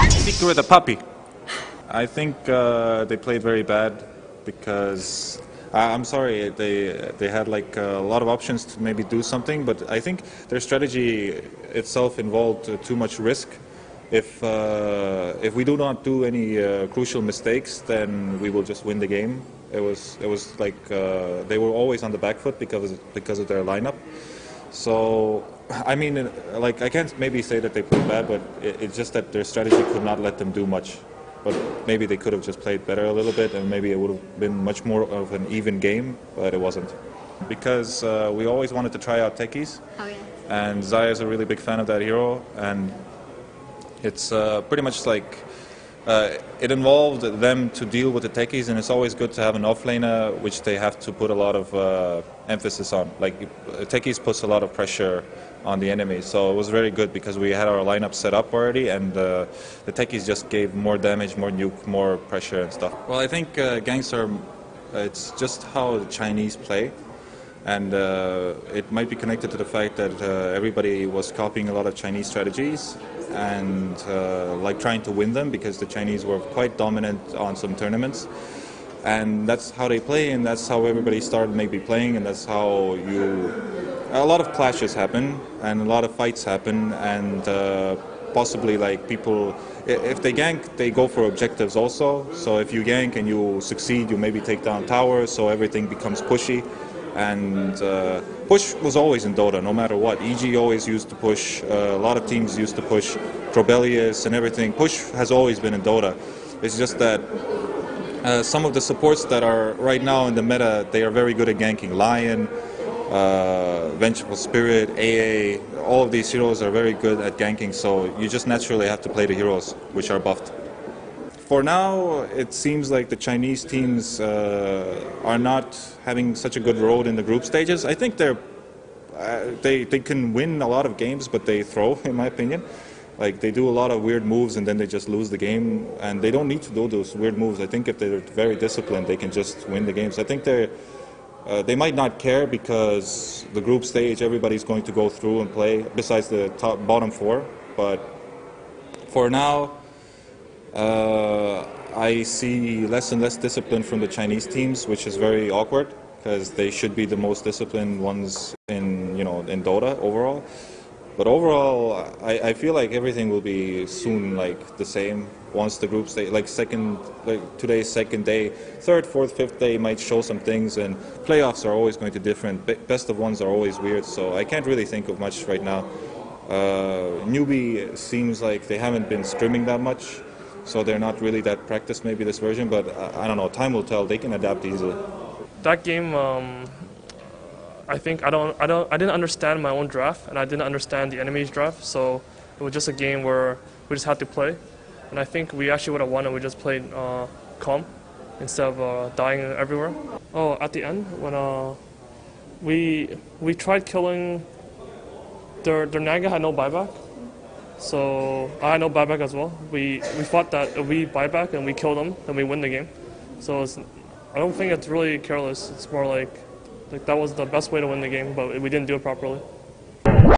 Secret.Puppey. I think they played very bad because I'm sorry, they had like a lot of options to maybe do something, but I think their strategy itself involved too much risk. If we do not do any crucial mistakes, then we will just win the game. It was like they were always on the back foot because of their lineup. So I mean, like I can't maybe say that they played bad, but it's just that their strategy could not let them do much. But maybe they could have just played better a little bit, and maybe it would have been much more of an even game, but it wasn't. Because we always wanted to try out techies, and Zaya is a really big fan of that hero, and it's pretty much like it involved them to deal with the techies, and it's always good to have an offlaner, which they have to put a lot of emphasis on. Like techies puts a lot of pressure on the enemy, so it was very good because we had our lineup set up already, and the techies just gave more damage, more nuke, more pressure and stuff. Well, I think ganks are, it's just how the Chinese play, and it might be connected to the fact that everybody was copying a lot of Chinese strategies and like trying to win them, because the Chinese were quite dominant on some tournaments, and that's how they play, and that's how everybody started maybe playing, and that's how a lot of clashes happen and a lot of fights happen, and possibly like people, if they gank, they go for objectives also. So if you gank and you succeed, you maybe take down towers, so everything becomes pushy. And push was always in Dota, no matter what. EG always used to push, a lot of teams used to push, Trobelius and everything. Push has always been in Dota. It's just that some of the supports that are right now in the meta, they are very good at ganking. Lion, Vengeful Spirit, AA, all of these heroes are very good at ganking, so you just naturally have to play the heroes which are buffed. For now, it seems like the Chinese teams are not having such a good road in the group stages. I think they can win a lot of games, but they throw, in my opinion. Like they do a lot of weird moves and then they just lose the game, and they don't need to do those weird moves. I think if they're very disciplined, they can just win the games. I think they might not care because the group stage, everybody's going to go through and play, besides the bottom four. But for now, I see less and less discipline from the Chinese teams, which is very awkward because they should be the most disciplined ones in Dota overall. But overall, I feel like everything will be soon like the same once the group stage, like today's second day, third, fourth, fifth day might show some things, and playoffs are always going to be different. Best of ones are always weird, so I can't really think of much right now. Newbie seems like they haven't been scrimming that much, so they're not really that practiced maybe this version, but I don't know, time will tell. They can adapt easily. That game, I think I didn't understand my own draft, and I didn't understand the enemy's draft, so it was just a game where we just had to play. And I think we actually would have won if we just played calm instead of dying everywhere. Oh, at the end, when we tried killing, their Naga had no buyback, so I had no buyback as well. We thought that if we buy back and we kill them, then we win the game. So I don't think it's really careless. It's more like that was the best way to win the game, but we didn't do it properly.